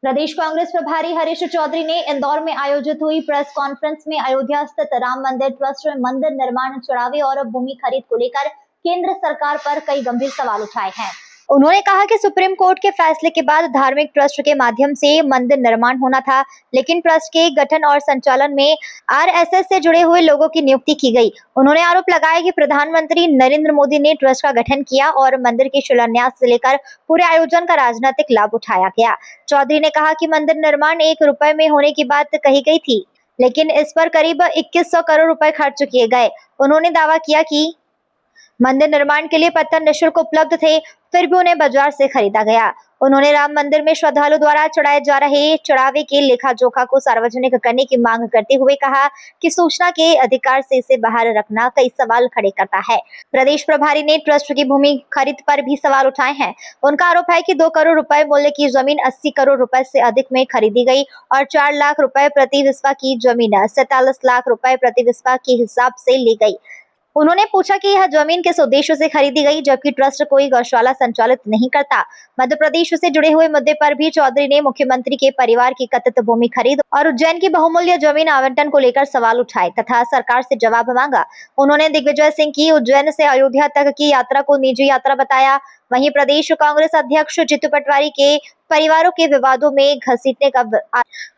प्रदेश कांग्रेस प्रभारी हरीश चौधरी ने इंदौर में आयोजित हुई प्रेस कॉन्फ्रेंस में अयोध्या स्थित राम मंदिर ट्रस्ट में मंदिर निर्माण, चढ़ावे और भूमि खरीद को लेकर केंद्र सरकार पर कई गंभीर सवाल उठाए हैं। उन्होंने कहा कि सुप्रीम कोर्ट के फैसले के बाद धार्मिक ट्रस्ट के माध्यम से मंदिर निर्माण होना था, लेकिन ट्रस्ट के गठन और संचालन में आरएसएस से जुड़े हुए लोगों की नियुक्ति की गई। उन्होंने आरोप लगाया कि प्रधानमंत्री नरेंद्र मोदी ने ट्रस्ट का गठन किया और मंदिर के शिलान्यास से लेकर पूरे आयोजन का राजनीतिक लाभ उठाया गया। चौधरी ने कहा कि मंदिर निर्माण 1 रुपए में होने की बात कही गई थी, लेकिन इस पर करीब 2100 करोड़ रुपए खर्च किए गए। उन्होंने दावा किया कि मंदिर निर्माण के लिए पत्थर निःशुल्क उपलब्ध थे, फिर भी उन्हें बाजार से खरीदा गया। उन्होंने राम मंदिर में श्रद्धालु द्वारा चढ़ाए जा रहे चढ़ावे के लेखा जोखा को सार्वजनिक करने की मांग करते हुए कहा कि सूचना के अधिकार से इसे बाहर रखना कई सवाल खड़े करता है। प्रदेश प्रभारी ने ट्रस्ट की भूमि खरीद पर भी सवाल उठाए हैं। उनका आरोप है कि 2 करोड़ रुपए मूल्य की जमीन 80 करोड़ रुपए से अधिक में खरीदी गई और 4 लाख रुपए प्रति विस्वा की जमीन 47 लाख रुपए प्रति विस्वा के हिसाब से ली गई। उन्होंने पूछा कि यह जमीन किस उद्देश्य से खरीदी गई, जबकि ट्रस्ट कोई गौशाला संचालित नहीं करता। मध्य प्रदेश से जुड़े हुए मुद्दे पर भी चौधरी ने मुख्यमंत्री के परिवार की कथित भूमि खरीद और उज्जैन की बहुमूल्य जमीन आवंटन को लेकर सवाल उठाए तथा सरकार से जवाब मांगा। उन्होंने दिग्विजय सिंह की उज्जैन से अयोध्या तक की यात्रा को निजी यात्रा बताया। वहीं प्रदेश कांग्रेस अध्यक्ष जीतू पटवारी के परिवारों के विवादों में घसीटने का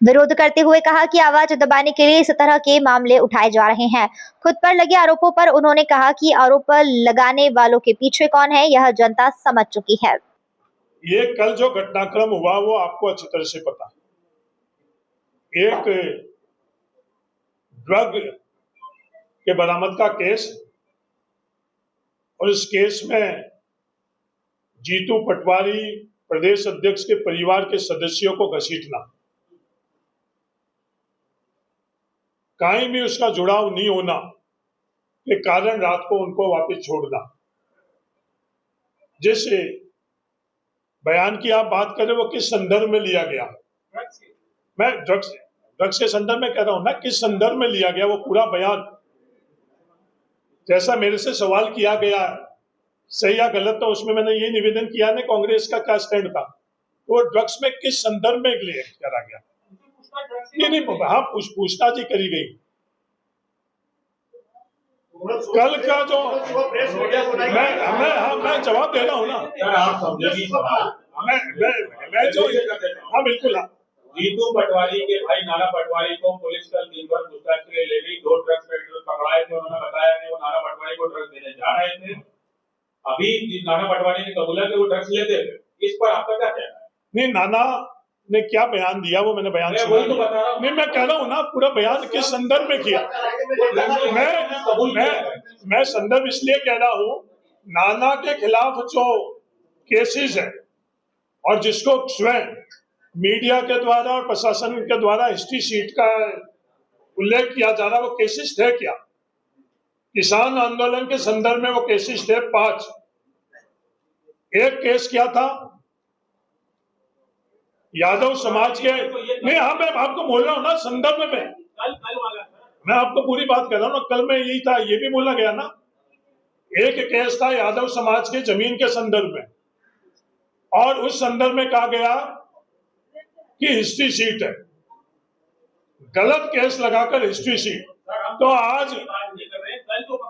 विरोध करते हुए कहा कि आवाज दबाने के लिए इस तरह के मामले उठाए जा रहे हैं। खुद पर लगे आरोपों पर उन्होंने कहा कि आरोप लगाने वालों के पीछे कौन है यह जनता समझ चुकी है। ये कल जो घटनाक्रम हुआ वो आपको अच्छी तरह से पता है। एक ड्रग के बरामद का केस और इस केस में जीतू पटवारी प्रदेश अध्यक्ष के परिवार के सदस्यों को घसीटना, कहीं भी उसका जुड़ाव नहीं होना के कारण रात को उनको वापस छोड़ना। जिस बयान की आप बात करें वो किस संदर्भ में लिया गया, मैं ड्रग्स के संदर्भ में कह रहा हूं ना, किस संदर्भ में लिया गया वो पूरा बयान, जैसा मेरे से सवाल किया गया सही या गलत, तो उसमें मैंने ये निवेदन किया ना कांग्रेस का क्या स्टैंड था, तो ड्रग्स में किस संदर्भ में करा गया, नहीं हाँ पूछताछ ही करी गई। कल का जो मैं जवाब दे रहा हूँ ना, मैं जो हाँ बिल्कुल हाँ। जीतू पटवारी के भाई नाना पटवारी को पुलिस कल दिन भर पूछताछ के लिए ले गई। 2 ड्रग्स पेडलर पकड़ाए थे। उन्होंने बताया कि वो नाना पटवारी को ड्रग्स देने जा रहे थे। अभी नाना पटवारी ने कबूला कि वो ड्रग्स लेते थे। इस पर आपका क्या कहना है? नहीं, नाना ने क्या बयान दिया वो मैंने बयान सुना तो बता रहा हूं। नहीं, मैं कह रहा हूँ ना पूरा बयान किस संदर्भ में किया। मैं संदर्भ इसलिए कह रहा हूँ, नाना के खिलाफ जो केसेस है और जिसको स्वयं मीडिया के द्वारा और प्रशासन के द्वारा हिस्ट्री शीट का उल्लेख किया जा रहा है, वो केसेस थे क्या? किसान आंदोलन के संदर्भ में वो केसेस थे 5। एक केस क्या था यादव समाज के, नहीं हाँ मैं आपको बोल रहा हूँ ना संदर्भ में, मैं आपको पूरी बात कर रहा हूँ ना, कल में यही था, ये भी बोला गया ना। एक केस था यादव समाज के जमीन के संदर्भ में और उस संदर्भ में कहा गया कि हिस्ट्री शीट है, गलत केस लगाकर हिस्ट्री शीट। तो आज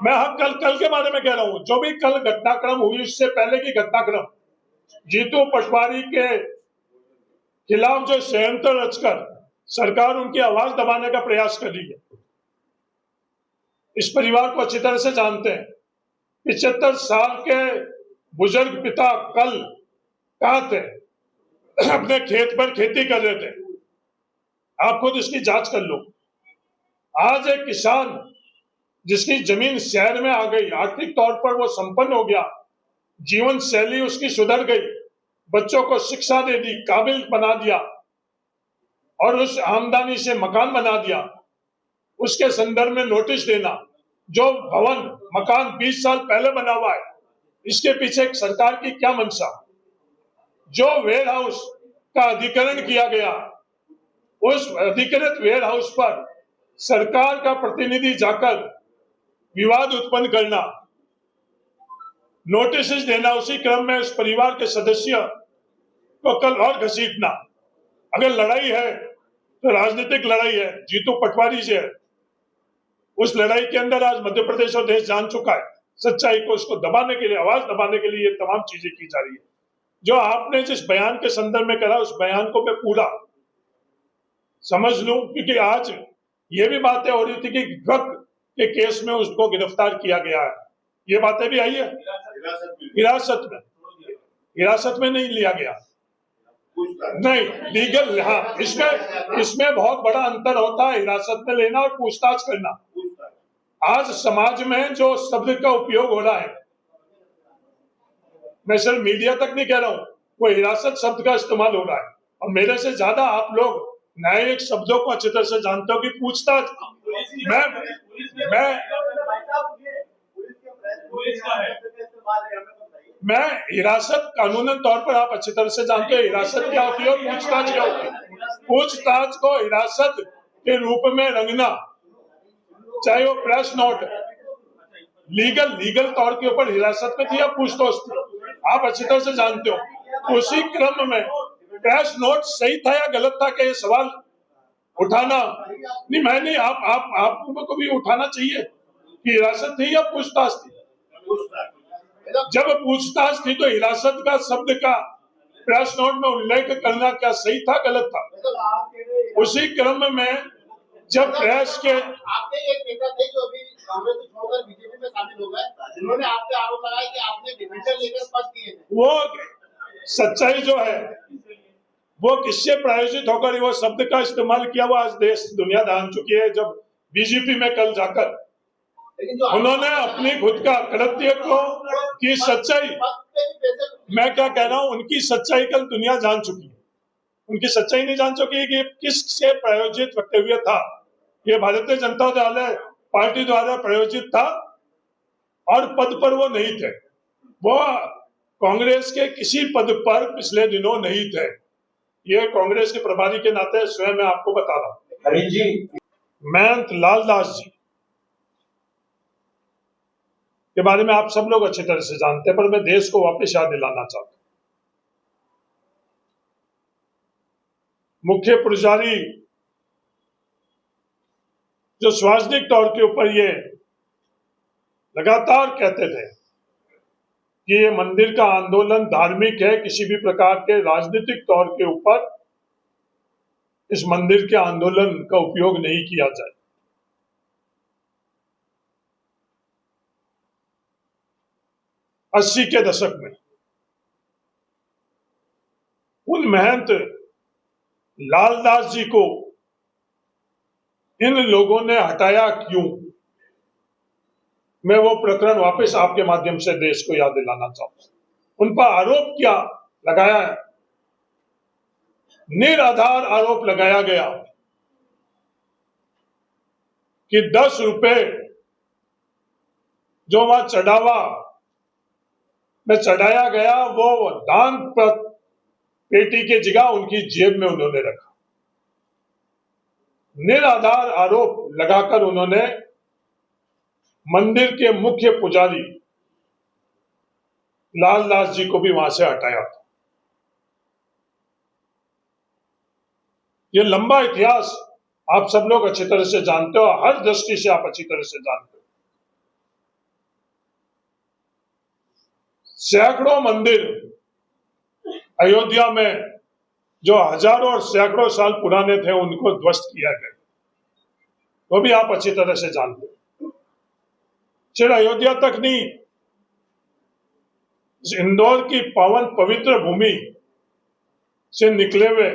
मैं कल के बारे में कह रहा हूं, जो भी कल घटनाक्रम हुई उससे पहले की घटनाक्रम, जीतू पटवारी के खिलाफ जो षड्यंत्र रचकर सरकार उनकी आवाज दबाने का प्रयास कर रही है, इस परिवार को अच्छी तरह से जानते हैं। 75 साल के बुजुर्ग पिता कल कहाँ थे? अपने खेत पर खेती कर रहे थे। आप खुद इसकी जांच कर लो। आज एक किसान जिसकी जमीन शहर में आ गई, आर्थिक तौर पर वो संपन्न हो गया, जीवन शैली उसकी सुधर गई, बच्चों को शिक्षा दे दी, काबिल बना दिया और उस आमदनी से मकान बना दिया, उसके संदर्भ में नोटिस देना। जो भवन मकान 20 साल पहले बना हुआ है, इसके पीछे सरकार की क्या मंशा? जो वेयर हाउस का अधिग्रहण किया गया, उस अधिकृत वेयर हाउस पर सरकार का प्रतिनिधि जाकर विवाद उत्पन्न करना, नोटिस देना, उसी क्रम में उस परिवार के सदस्य को कल और घसीटना, अगर लड़ाई है तो राजनीतिक लड़ाई है, जीतू पटवारी से है। उस लड़ाई के अंदर आज मध्य प्रदेश और देश जान चुका है। सच्चाई को उसको दबाने के लिए, आवाज दबाने के लिए ये तमाम चीजें की जा रही है। जो आपने जिस बयान के संदर्भ में करा, उस बयान को मैं पूरा समझ लूं, क्योंकि आज ये भी बातें हो रही थी कि ड्रग के केस में उसको गिरफ्तार किया गया है। ये बातें भी आई है। हिरासत में नहीं लिया गया, नहीं, लीगल। हाँ, इसमें बहुत बड़ा अंतर होता है, हिरासत में लेना और पूछताछ करना। आज समाज में जो शब्द का उपयोग हो रहा है, मैं सिर्फ मीडिया तक नहीं कह रहा हूं, वो हिरासत शब्द का इस्तेमाल हो रहा है। और मेरे से ज्यादा आप लोग न्यायिक शब्दों को अच्छी तरह से जानते हो कि पूछताछ। मैं हिरासत कानूनन तौर पर आप अच्छी तरह से जानते हो हिरासत क्या होती है और पूछताछ क्या होती है। पूछताछ को हिरासत के रूप में रंगना, चाहे वो प्रेस नोट लीगल तौर के ऊपर हिरासत में थी या पूछताछ थी, आप अच्छी तरह से जानते हो। उसी क्रम में प्रेस नोट सही था या गलत था, क्या ये सवाल उठाना नहीं, मैं नहीं, आपको भी उठाना चाहिए कि हिरासत थी या पूछताछ थी। जब पूछताछ थी तो हिरासत का शब्द का प्रेस नोट में उल्लेख करना क्या सही था, गलत था? उसी क्रम में जब प्रेस के आपके एक नेता थे जो अभी कांग्रेस छोड़कर बीजेपी में शामिल हो गए, जिन्होंने आप पे आरोप लगाया कि आपने डिफेंडर लेकर पद किए थे। वो सच्चाई जो है वो किससे प्रायोजित होकर वो शब्द का इस्तेमाल किया, वो आज देश दुनिया जान चुकी है। जब बीजेपी में कल जाकर उन्होंने अपनी खुद का कृत्य को की सच्चाई, मैं क्या कह रहा हूं, उनकी सच्चाई कल दुनिया जान चुकी है। उनकी सच्चाई नहीं जान चुकी कि किससे प्रायोजित वक्तव्य था। ये भारतीय जनता पार्टी द्वारा प्रायोजित था और पद पर वो नहीं थे। वो कांग्रेस के किसी पद पर पिछले दिनों नहीं थे। ये कांग्रेस के प्रभारी के नाते स्वयं मैं आपको बता रहा हूँ। हरीश जी, महंत लालदास जी के बारे में आप सब लोग अच्छी तरह से जानते हैं, पर मैं देश को वापस याद दिलाना चाहता हूं। मुख्य पुजारी जो सार्वजनिक तौर के ऊपर ये लगातार कहते थे कि ये मंदिर का आंदोलन धार्मिक है, किसी भी प्रकार के राजनीतिक तौर के ऊपर इस मंदिर के आंदोलन का उपयोग नहीं किया जाए। अस्सी के दशक में उन महंत लालदास जी को इन लोगों ने हटाया क्यों, मैं वो प्रकरण वापस आपके माध्यम से देश को याद दिलाना चाहता हूं। उन पर आरोप क्या लगाया है, निराधार आरोप लगाया गया कि 10 रुपए जो वहां चढ़ावा में चढ़ाया गया वो दान पेटी के जगह उनकी जेब में उन्होंने रखा। निराधार आरोप लगाकर उन्होंने मंदिर के मुख्य पुजारी लालदास जी को भी वहां से हटाया था। ये लंबा इतिहास आप सब लोग अच्छी तरह से जानते हो, हर दृष्टि से आप अच्छी तरह से जानते हो। सैकड़ों मंदिर अयोध्या में जो हजारों और सैकड़ों साल पुराने थे उनको ध्वस्त किया गया, वो भी आप अच्छी तरह से जानते हो। सिर्फ अयोध्या तक नहीं, इंदौर की पावन पवित्र भूमि से निकले हुए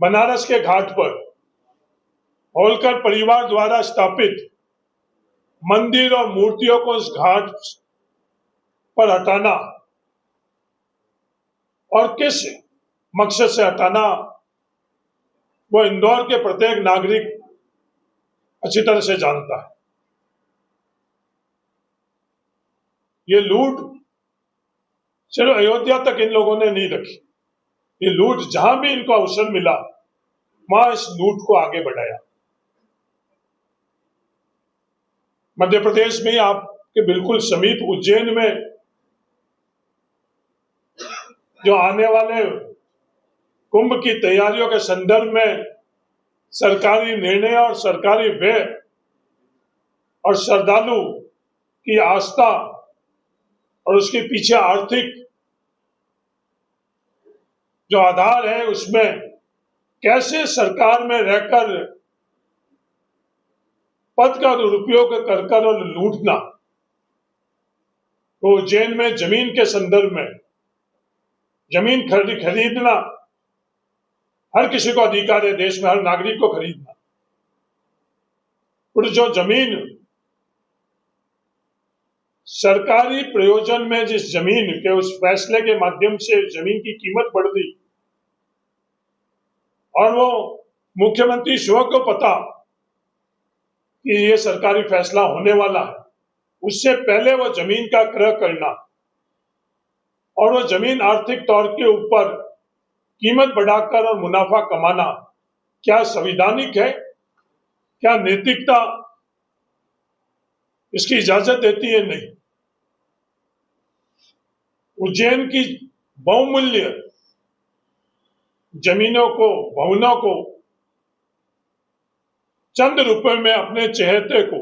बनारस के घाट पर होलकर परिवार द्वारा स्थापित मंदिर और मूर्तियों को इस घाट पर हटाना और किस मकसद से हटाना, वो इंदौर के प्रत्येक नागरिक अच्छी तरह से जानता है। ये लूट सिर्फ अयोध्या तक इन लोगों ने नहीं रखी, ये लूट जहां भी इनको अवसर मिला वहां इस लूट को आगे बढ़ाया। मध्य प्रदेश में आप कि बिल्कुल समीप उज्जैन में जो आने वाले कुंभ की तैयारियों के संदर्भ में सरकारी निर्णय और सरकारी व्यय और श्रद्धालु की आस्था और उसके पीछे आर्थिक जो आधार है उसमें कैसे सरकार में रहकर पद का दुरुपयोग कर और लूटना। तो उज्जैन में जमीन के संदर्भ में जमीन खरीदना हर किसी को अधिकार है, देश में हर नागरिक को खरीदना। और जो जमीन सरकारी प्रयोजन में जिस जमीन के उस फैसले के माध्यम से जमीन की कीमत बढ़ गई और वो मुख्यमंत्री स्वयं को पता कि ये सरकारी फैसला होने वाला है, उससे पहले वो जमीन का क्रय करना और वो जमीन आर्थिक तौर के ऊपर कीमत बढ़ाकर और मुनाफा कमाना क्या संवैधानिक है? क्या नैतिकता इसकी इजाजत देती है? नहीं। उज्जैन की बहुमूल्य जमीनों को, भवनों को चंद रुपए में अपने चहेते को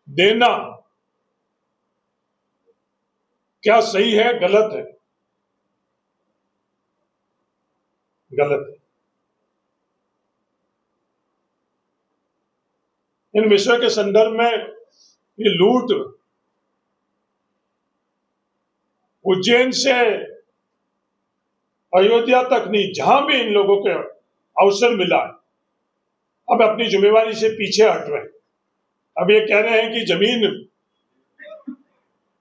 देना क्या सही है? गलत है, गलत है। इन विषयों के संदर्भ में ये लूट उज्जैन से अयोध्या तक नहीं, जहां भी इन लोगों के अवसर मिला अब अपनी जिम्मेवारी से पीछे हट रहे हैं। अब ये कह रहे हैं कि जमीन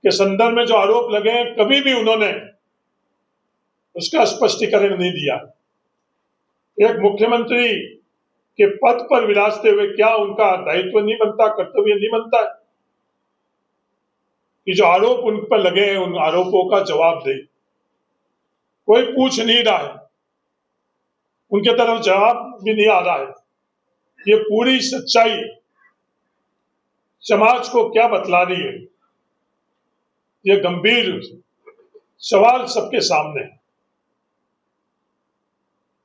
के संदर्भ में जो आरोप लगे हैं कभी भी उन्होंने उसका स्पष्टीकरण नहीं दिया। एक मुख्यमंत्री के पद पर विराजते हुए क्या उनका दायित्व नहीं बनता, कर्तव्य नहीं बनता है कि जो आरोप उन पर लगे हैं उन आरोपों का जवाब दे? कोई पूछ नहीं रहा है, उनके तरफ जवाब भी नहीं आ रहा है। ये पूरी सच्चाई समाज को क्या बतला रही है? ये गंभीर सवाल सबके सामने है।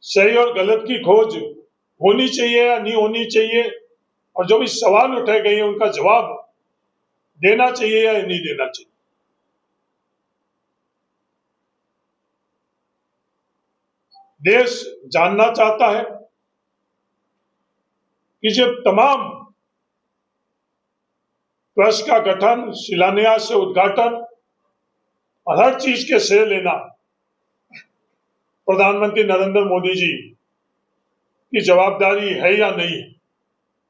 सही और गलत की खोज होनी चाहिए या नहीं होनी चाहिए, और जो भी सवाल उठाए गए हैं उनका जवाब देना चाहिए या नहीं देना चाहिए। देश जानना चाहता है कि जब तमाम ट्रस्ट का गठन, शिलान्यास से उद्घाटन और हर चीज के श्रेय लेना प्रधानमंत्री नरेंद्र मोदी जी की जवाबदारी है या नहीं?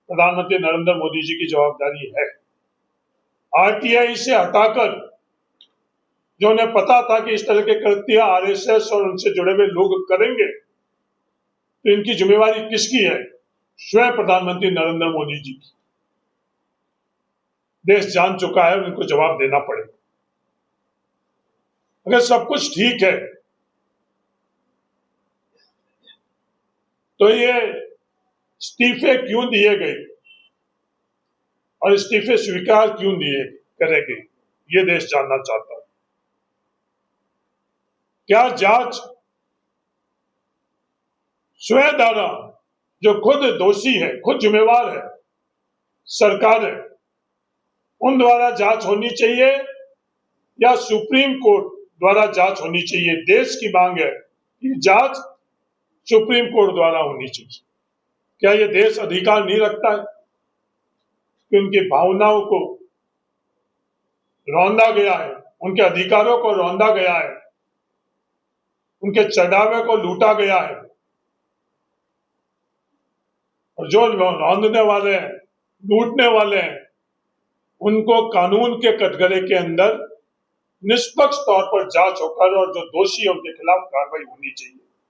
प्रधानमंत्री नरेंद्र मोदी जी की जवाबदारी है। आरटीआई से हटाकर जो उन्हें पता था कि इस तरह के कृत्य आरएसएस और उनसे जुड़े हुए लोग करेंगे, तो इनकी जिम्मेवारी किसकी है? स्वयं प्रधानमंत्री नरेंद्र मोदी जी की। देश जान चुका है, उनको जवाब देना पड़ेगा। अगर सब कुछ ठीक है तो ये इस्तीफे क्यों दिए गए और इस्तीफे स्वीकार क्यों करे गए, ये देश जानना चाहता है। क्या जांच स्वयं द्वारा, जो खुद दोषी है, खुद जिम्मेवार है, सरकार है, उन द्वारा जांच होनी चाहिए या सुप्रीम कोर्ट द्वारा जांच होनी चाहिए? देश की मांग है कि जांच सुप्रीम कोर्ट द्वारा होनी चाहिए। क्या यह देश अधिकार नहीं रखता है कि उनकी भावनाओं को रौंदा गया है, उनके अधिकारों को रौंदा गया है, उनके चढ़ावे को लूटा गया है, और जो रौंदने वाले हैं, लूटने वाले हैं, उनको कानून के कटघरे के अंदर निष्पक्ष तौर पर जांच होकर और जो दोषी है उनके खिलाफ कार्रवाई होनी चाहिए।